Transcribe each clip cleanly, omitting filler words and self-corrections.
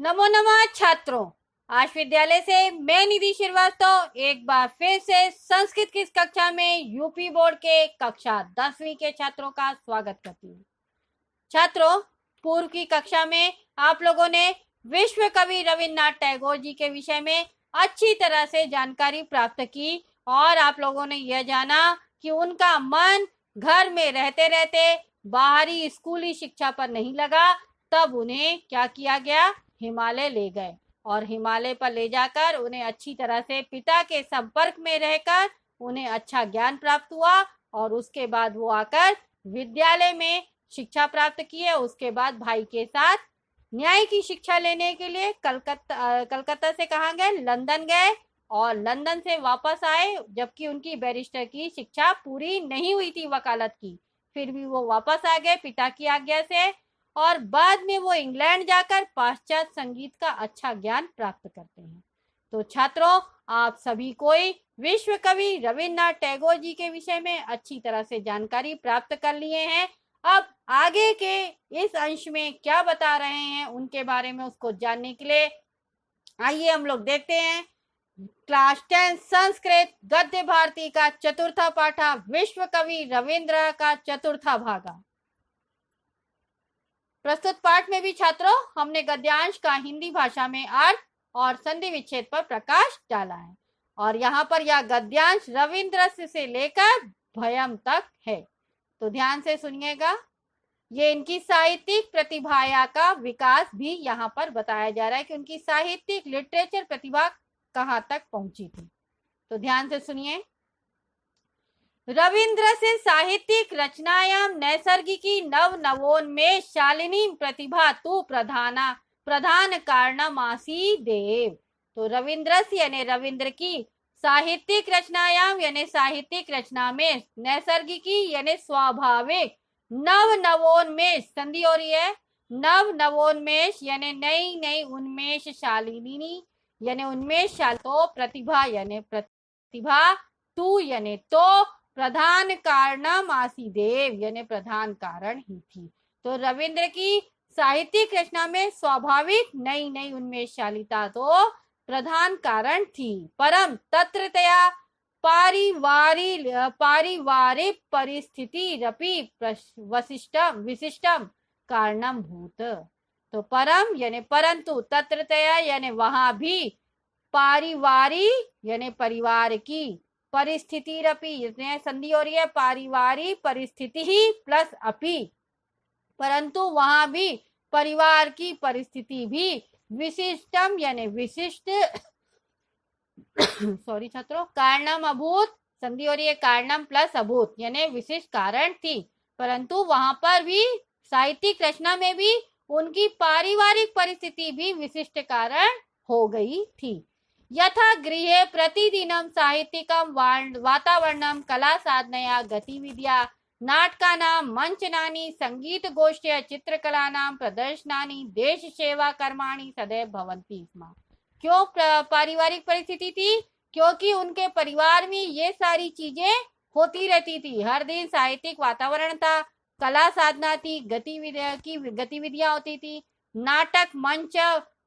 नमो नमः छात्रों। आज विद्यालय से मैं निधि श्रीवास्तव एक बार फिर से संस्कृत की इस कक्षा में यूपी बोर्ड के कक्षा 10वीं के छात्रों का स्वागत करती हूँ। छात्रों, पूर्व की कक्षा में आप लोगों ने विश्व कवि रविन्द्रनाथ टैगोर जी के विषय में अच्छी तरह से जानकारी प्राप्त की और आप लोगों ने यह जाना कि उनका मन घर में रहते रहते बाहरी स्कूली शिक्षा पर नहीं लगा। तब उन्हें क्या किया गया, हिमालय ले गए और हिमालय पर ले जाकर उन्हें अच्छी तरह से पिता के संपर्क में रहकर उन्हें अच्छा ज्ञान प्राप्त हुआ और उसके बाद वो आकर विद्यालय में शिक्षा प्राप्त की है। उसके बाद भाई के साथ न्याय की शिक्षा लेने के लिए कलकत्ता से कहाँ गए, लंदन गए और लंदन से वापस आए, जबकि उनकी बैरिस्टर की शिक्षा पूरी नहीं हुई थी वकालत की। फिर भी वो वापस आ गए पिता की आज्ञा से और बाद में वो इंग्लैंड जाकर पाश्चात्य संगीत का अच्छा ज्ञान प्राप्त करते हैं। तो छात्रों, आप सभी कोई विश्व कवि रविन्द्रनाथ टैगोर जी के विषय में अच्छी तरह से जानकारी प्राप्त कर लिए हैं। अब आगे के इस अंश में क्या बता रहे हैं उनके बारे में उसको जानने के लिए आइए हम लोग देखते हैं। क्लास 10 संस्कृत गद्य भारती का चतुर्था पाठा विश्व कवि रविन्द्र का चतुर्था भागा। प्रस्तुत पाठ में भी छात्रों हमने गद्यांश का हिंदी भाषा में अर्थ और संधि विच्छेद पर प्रकाश डाला है और यहाँ पर यह गद्यांश रविन्द्र से लेकर भयम तक है। तो ध्यान से सुनिएगा। ये इनकी साहित्यिक प्रतिभा का विकास भी यहाँ पर बताया जा रहा है कि उनकी साहित्यिक लिटरेचर प्रतिभा कहाँ तक पहुंची थी। तो ध्यान से सुनिए। रविन्द्र से साहित्यिक रचनायाम नैसर्गिकी नव नवोन्मेष शालिनी प्रतिभा तु प्रधान कारणमासी देव। तो रविन्द्र यानी रविन्द्र की साहित्यिक रचनायाम यानी साहित्यिक रचना में नैसर्गिकी यानी स्वाभाविक नव नवोन्मेष संधि हो रही है, नव नवोन्मेष यानी नई नई उन्मेष शालिनी यानी उन्मेष तो प्रतिभा यानी प्रतिभा तू यानी तो प्रधान कारणम आसी देव यानी प्रधान कारण ही थी। तो रविन्द्र की साहित्यिक रचना में स्वाभाविक नई नई उन्मेषशालिता तो प्रधान कारण थी। परम तत्रतया पारिवारिक परिस्थिति रपि विशिष्टम कारणम भूत। तो परम यानी परंतु, तत्रतया यानी वहां भी, पारिवारिक यानी परिवार की, परिस्थिति रपि संधि हो रही है, पारिवारिक परिस्थिति ही प्लस अपि, परंतु वहां भी परिवार की परिस्थिति भी, विशिष्टम यानी विशिष्ट सॉरी छात्रों, कारणम अभूत संधि हो रही है, कारणम प्लस अभूत यानी विशिष्ट कारण थी। परंतु वहां पर भी साहित्यिक रचना में भी उनकी पारिवारिक परिस्थिति भी विशिष्ट कारण हो गई थी। यथा गृहे प्रतिदिनम साहित्यिकम वातावरणम कला साधनया गतिविधिया नाटकानां मंचनानि संगीत गोष्ठ्य चित्रकलानां प्रदर्शनानि देश सेवा कर्माणि सदैव भवन्ति स्म। क्यों पारिवारिक परिस्थिति थी? क्योंकि उनके परिवार में ये सारी चीजें होती रहती थी। हर दिन साहित्यिक वातावरण था, कला साधना थी, गतिविधियां होती थी, नाटक मंच,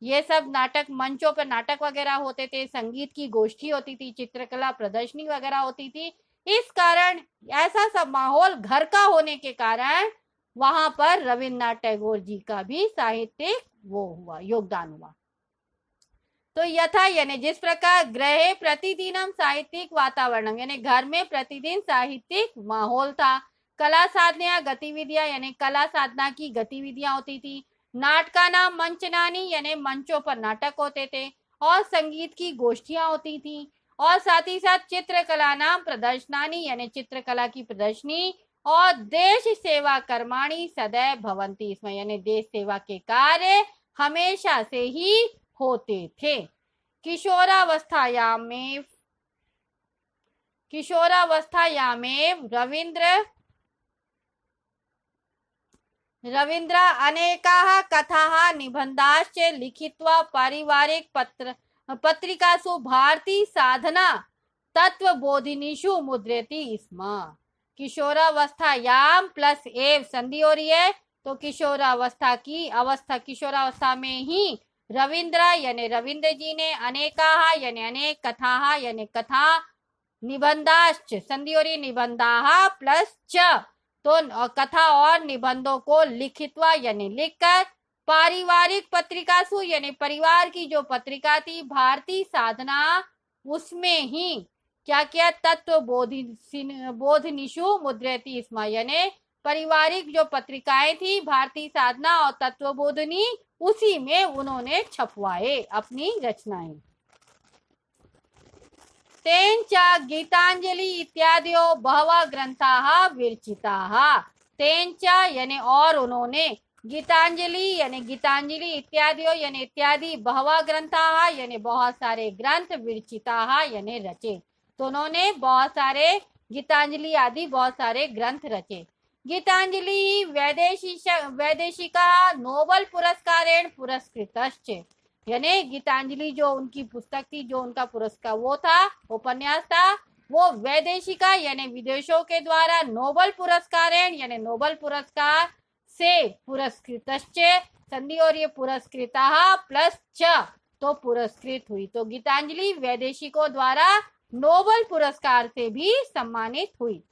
ये सब नाटक मंचों पर नाटक वगैरह होते थे, संगीत की गोष्ठी होती थी, चित्रकला प्रदर्शनी वगैरह होती थी। इस कारण ऐसा सब माहौल घर का होने के कारण वहां पर रविन्द्रनाथ टैगोर जी का भी साहित्यिक योगदान हुआ। तो यथा यानी जिस प्रकार गृहे प्रतिदिनम साहित्यिक वातावरण यानी घर में प्रतिदिन साहित्यिक माहौल था, कला साधना गतिविधियां यानी कला साधना की गतिविधियां होती थी, नाटका नाम मंचनानी यानी मंचों पर नाटक होते थे और संगीत की गोष्ठियां होती थी और साथ ही साथ चित्रकला नाम प्रदर्शनानी यानी चित्रकला की प्रदर्शनी और देश सेवा कर्माणी सदैव भवंती इसमें यानी देश सेवा के कार्य हमेशा से ही होते थे। किशोरावस्थायां में रविन्द्र अनेकाः कथाः निबन्धाश्च लिखित्वा पारिवारिक पत्रिकासु भारती साधना तत्वबोधिनीषु मुद्रयति स्म। किशोरावस्थायाम प्लस एव संधि हो रही है, तो किशोरावस्था में ही रविंद्र यानी रविंद्र जी ने, अनेकाः यानी अनेक, कथाः यानी कथा, निबंधाश्च संधि और निबंधाः प्लस च, तो कथा और निबंधों को लिखित्वा यानी लिखकर, पारिवारिक पत्रिकासु यानी परिवार की जो पत्रिका थी, भारती साधना उसमें ही क्या किया, तत्व बोधनिषु मुद्रयति स्म, यानी पारिवारिक जो पत्रिकाएं थी भारती साधना और तत्वबोधनी, उसी में उन्होंने छपवाए अपनी रचनाएं। तेन च गीतांजलि इत्यादियो बहवः ग्रंथाः विरचिताः, तेन च यानी और उन्होंने, गीतांजलि यानी गीतांजलि, इत्यादियो यानी इत्यादि, बहवः ग्रंथाः यानी बहुत सारे ग्रंथ, विरचिताः यानी रचे, तो उन्होंने बहुत सारे गीतांजलि आदि बहुत सारे ग्रंथ रचे। गीतांजलि वैदेशिका नोबल पुरस्कारेण पुरस्कृतश्च, यानी गीतांजलि जो उनकी पुस्तक थी, जो उनका पुरस्कार वो था, उपन्यास था, वो वैदेशिका यानी विदेशों के द्वारा, नोबल पुरस्कारेण यानी नोबल पुरस्कार से, पुरस्कृतश्च संधि और ये पुरस्कृता प्लस च, तो पुरस्कृत हुई, तो गीतांजलि वैदेशिकों द्वारा नोबल पुरस्कार से भी सम्मानित हुई।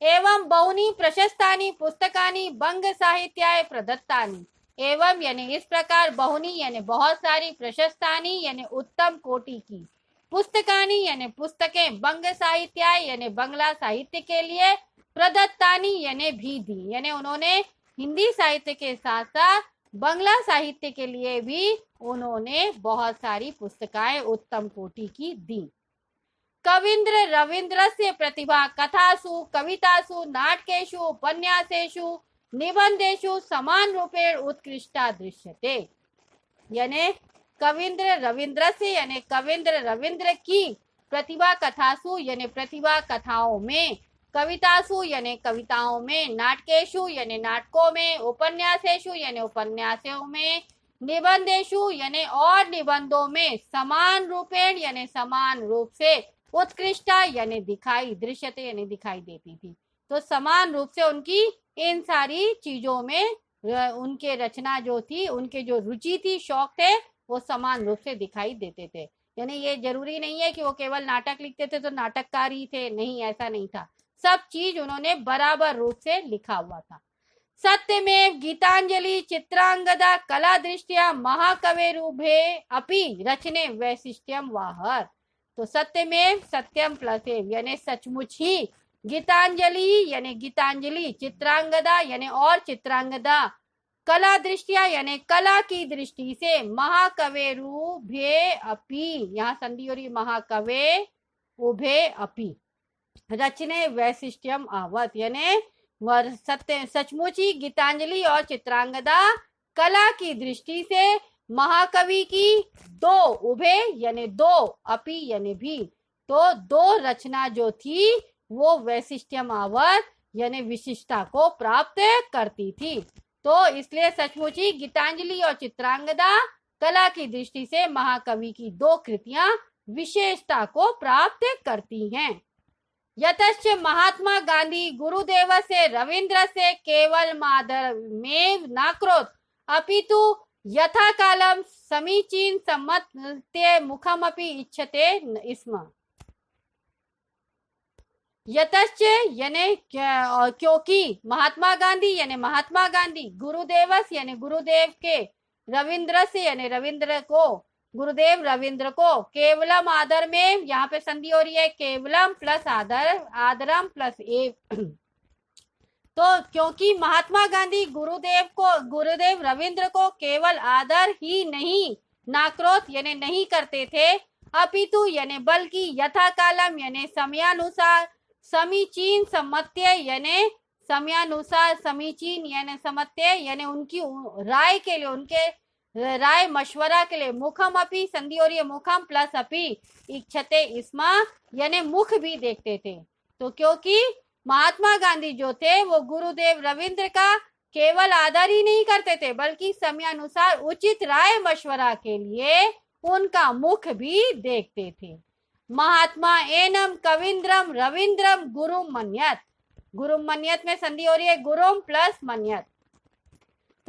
एवं बहुनी प्रशस्तानि पुस्तकानि बंग साहित्याय प्रदत्तानि, एवं यानी इस प्रकार, बहुनी यानी बहुत सारी, प्रशस्तानि यानी उत्तम कोटि की, पुस्तकानि यानी पुस्तकें, बंग साहित्याय यानी बंगला साहित्य के लिए, प्रदत्तानि यानी भी दी, यानी उन्होंने हिंदी साहित्य के साथ साथ बंगला साहित्य के लिए भी उन्होंने बहुत सारी पुस्तकाएं उत्तम कोटि की दी। कविंद्र रविंद्रस्य प्रतिभा कथासु कवितासु नाटकेषु उपन्यासेषु निबंधेषु समान रूपेण उत्कृष्टा दृश्यते, यानी कविंद्र रविंद्र से यानी कविंद्र रविंद्र की प्रतिभा कथासु यानी प्रतिभा कथाओं में, कवितासु यानी कविताओं में, नाटकेषु यानी नाटकों में, उपन्यासेषु यानी उपन्यासों में, निबंधेषु यानी और निबंधों में, समान रूपेण यानी समान रूप से, उत्कृष्टा यानी दिखाई, दृश्यते यानी दिखाई देती थी, तो समान रूप से उनकी इन सारी चीजों में उनके रचना जो थी, उनके जो रुचि थी, शौक थे, वो समान रूप से दिखाई देते थे। यानी ये जरूरी नहीं है कि वो केवल नाटक लिखते थे तो नाटककार ही थे, नहीं, ऐसा नहीं था, सब चीज उन्होंने बराबर रूप से लिखा हुआ था। सत्यमेव गीतांजलि चित्रांगदा कला दृष्टिया महाकवेरुभे अपि रचने वैशिष्ट्यम वाहर, तो सत्यमेव सत्यम प्लस एव यानी सचमुच ही, गीतांजलि यानी गीतांजलि, चित्रांगदा यानी और चित्रांगदा, कला दृष्टिया यानी कला की दृष्टि से, महाकवेरुभे अपि, यहाँ संधि और महाकवे उभे अपि रचने वैशिष्ट्यम आवत, यानी सत्य सचमुच ही गीतांजलि और चित्रांगदा कला की दृष्टि से महाकवि की दो, उभे यानी दो, अपि यानी भी, तो दो रचना जो थी वो वैशिष्ट्यम आवत यानी विशिष्टता को प्राप्त करती थी, तो इसलिए सचमुच ही गीतांजलि और चित्रांगदा कला की दृष्टि से महाकवि की दो कृतियां विशेषता को प्राप्त करती हैं। यतश्च महात्मा गांधी गुरुदेव से रविंद्र से केवल मादर में नाक्रोत अपितु यथा कालम समीचीन सम्मत्य मुखमपि इच्छते स्म। यतश्च यानी क्योंकि महात्मा गांधी यानी महात्मा गांधी, गुरुदेवस यानी गुरुदेव के, रविंद्र से यानी रविंद्र को, गुरुदेव रविंद्र को, केवलम आदर में, यहाँ पे संधि हो रही है, केवलम प्लस आदर, आदरम प्लस एव, तो क्योंकि महात्मा गांधी गुरुदेव रविंद्र को केवल आदर ही नहीं, नाक्रोत यानी नहीं करते थे, अपितु यानी बल्कि, यथा कालम यानी समयानुसार, समीचीन सम्मत्य यानी समयानुसार, समीचीन यानी सम्मत्य यानी उनकी राय के लिए, उनके राय मशवरा के लिए, मुखम अपि संधि और ये मुखम प्लस अपि इच्छते स्म यानी मुख भी देखते थे, तो क्योंकि महात्मा गांधी जो थे वो गुरुदेव रविंद्र का केवल आदर ही नहीं करते थे, बल्कि समयानुसार उचित राय मशवरा के लिए उनका मुख भी देखते थे। महात्मा एनम कविंद्रम रविंद्रम गुरुम मन्यत, गुरुम मन्यत में संधि हो रही है गुरुम प्लस मन्यत,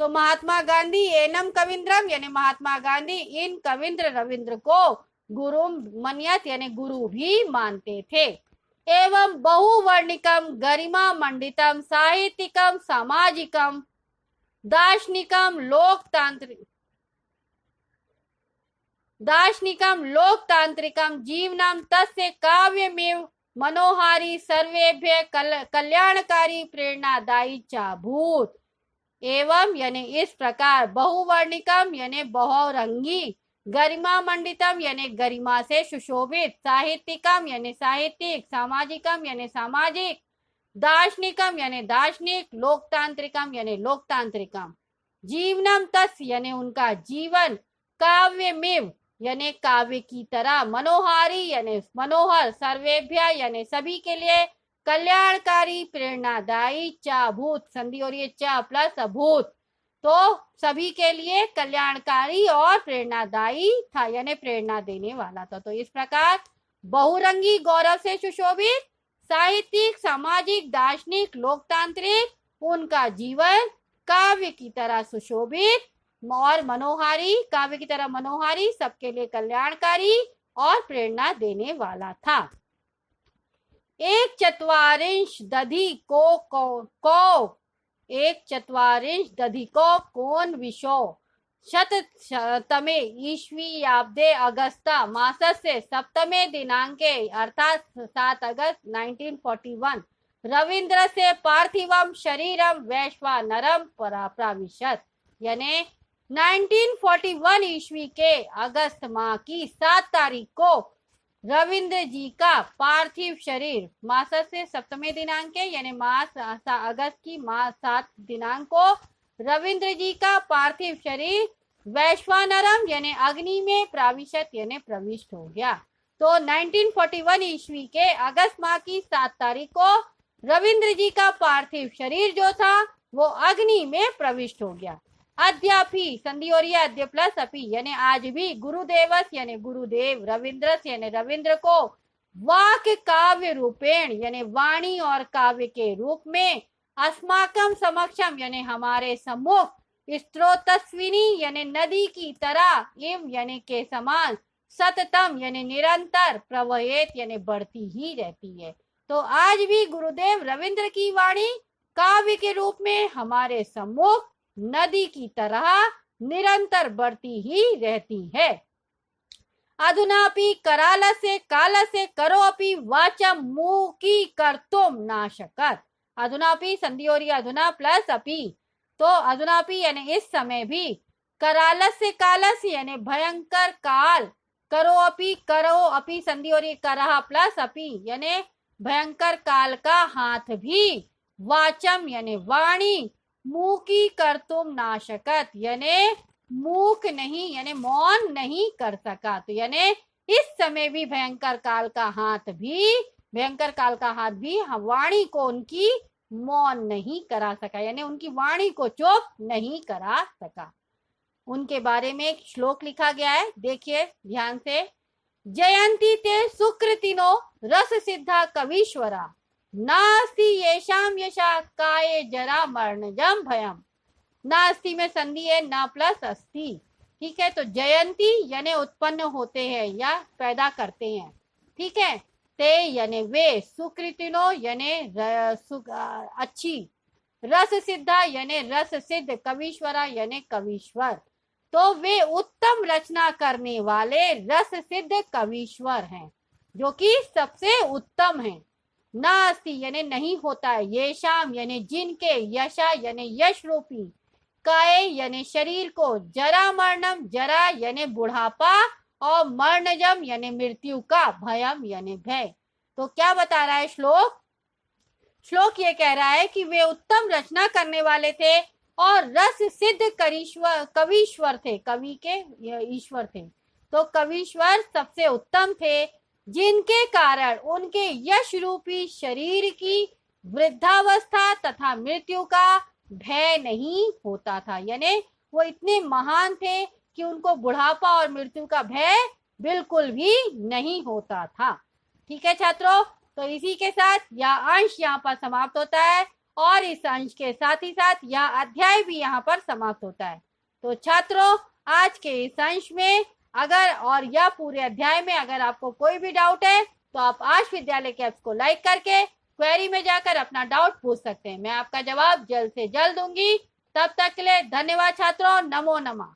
तो महात्मा गांधी एनम कविंद्रम यानी महात्मा गांधी इन कविंद्र रविंद्र को गुरु मन्यत यानी गुरु भी मानते थे। एवं बहुवर्णिकम गरिमा मंडितम साहित्यिकम सामाजिकम दार्शनिकम लोकतांत्रिकम जीवनम तस्य काव्यमेव मनोहारी सर्वेभ्य कल्याणकारी प्रेरणादायी चाभूत। एवं यानी इस प्रकार बहुवर्णिकम यानी बहुरंगी, गरिमा मंडितम यानी गरिमा से सुशोभित, साहित्यिकम यानी साहित्यिक, सामाजिकम यानी सामाजिक, दार्शनिकम यानी दार्शनिक, लोकतांत्रिकम यानी लोकतांत्रिकम, जीवनम तस् यानी उनका जीवन, काव्यमेव यानी काव्य की तरह, मनोहारी यानी मनोहर, सर्वेभ्य यानी सभी के लिए, कल्याणकारी प्रेरणादायी चाभूत, संधि और ये चा प्लस अभूत, तो सभी के लिए कल्याणकारी और प्रेरणादायी था यानी प्रेरणा देने वाला था। तो इस प्रकार बहुरंगी, गौरव से सुशोभित, साहित्यिक, सामाजिक, दार्शनिक, लोकतांत्रिक, उनका जीवन काव्य की तरह सुशोभित और मनोहारी, काव्य की तरह मनोहारी, सबके लिए कल्याणकारी और प्रेरणा देने वाला था। एक चत्वारिंश दधि को कौन विशो शततमे ईस्वीयाब्दे अगस्ता मासस्य सप्तमे दिनांके अर्थात 7 अगस्त 1941 रविंद्र से पार्थिवम शरीरम वैश्वानरम प्राविशत, यानी 1941 ईस्वी के अगस्त माह की 7 तारीख को रविंद्र जी का पार्थिव शरीर मास से सप्तमे दिनांक यानी मास अगस्त की मास 7 दिनांक को रविंद्र जी का पार्थिव शरीर वैश्वानरम यानी अग्नि में प्राविशत यानी प्रविष्ट हो गया। तो 1941 ईस्वी के अगस्त माह की 7 तारीख को रविंद्र जी का पार्थिव शरीर जो था वो अग्नि में प्रविष्ट हो गया। अद्यापि संधि और अद्य प्लस अपि यानी आज भी गुरुदेवस यानी गुरुदेव, रविंद्रस यानी रविंद्र को वाक्य काव्य रूपेण यानी वाणी और काव्य के रूप में अस्माकम समक्षम यानी हमारे सम्मुख स्त्रोतस्विनी यानी नदी की तरह एवं यानी के समान सततम यानी निरंतर प्रवहित यानी बढ़ती ही रहती है। तो आज भी गुरुदेव रविंद्र की वाणी काव्य के रूप में हमारे सम्मुख नदी की तरह निरंतर बढ़ती ही रहती है। अधुनापि करालस्य कालस्य करोपि वाचम मुकी कर्तुम नाशकत। अधुनापि संधि और अधुना प्लस अपि, तो अधुनापि यानी इस समय भी, करालस्य कालस्य यानी भयंकर काल, करो अपि संधि और करहा प्लस अपि यानी भयंकर काल का हाथ भी, वाचम यानी वाणी, मूकी कर्तुम नाशकत यानी मूक नहीं यानी मौन नहीं कर सका। तो यानी इस समय भी भयंकर काल का हाथ भी वाणी को उनकी मौन नहीं करा सका यानी उनकी वाणी को चुप नहीं करा सका। उनके बारे में एक श्लोक लिखा गया है, देखिए ध्यान से। जयंती ते सुकृतिनो रस सिद्धा कवीश्वरा नास्ति येषाम यशा काये जरा मरणजम भयम। नास्ति में संधि है, ना प्लस अस्ति, ठीक है। तो जयंती यानी उत्पन्न होते हैं या पैदा करते हैं, ठीक है। ते यानी वे, सुकृतिनो यानी अच्छी, रस सिद्धा यानी रस सिद्ध, कवीश्वरा यानी कवीश्वर। तो वे उत्तम रचना करने वाले रस सिद्ध कवीश्वर हैं जो कि सबसे उत्तम हैं। नास्ति यानी नहीं होता है, ये शाम यानी जिनके, यशा यानी यश रूपी, काय यानी शरीर को, जरा मरणम जरा यानी बुढ़ापा, और मरणजम यानी मृत्यु का, भयम यानी भय। तो क्या बता रहा है श्लोक? श्लोक ये कह रहा है कि वे उत्तम रचना करने वाले थे और रस सिद्ध कवीश्वर थे, कवि के ईश्वर थे। तो कवीश्वर सबसे उत्तम थे जिनके कारण उनके यश रूपी शरीर की वृद्धावस्था तथा मृत्यु का भय नहीं होता था। यानी वो इतने महान थे कि उनको बुढ़ापा और मृत्यु का भय बिल्कुल भी नहीं होता था। ठीक है छात्रों, तो इसी के साथ यह अंश यहाँ पर समाप्त होता है और इस अंश के साथ ही साथ यह अध्याय भी यहाँ पर समाप्त होता है। तो छात्रों, आज के इस अंश में अगर और यह पूरे अध्याय में अगर आपको कोई भी डाउट है तो आप आश विद्यालय के ऐप्स को लाइक करके क्वेरी में जाकर अपना डाउट पूछ सकते हैं। मैं आपका जवाब जल्द से जल्द दूंगी। तब तक के लिए धन्यवाद छात्रों। नमो नमः।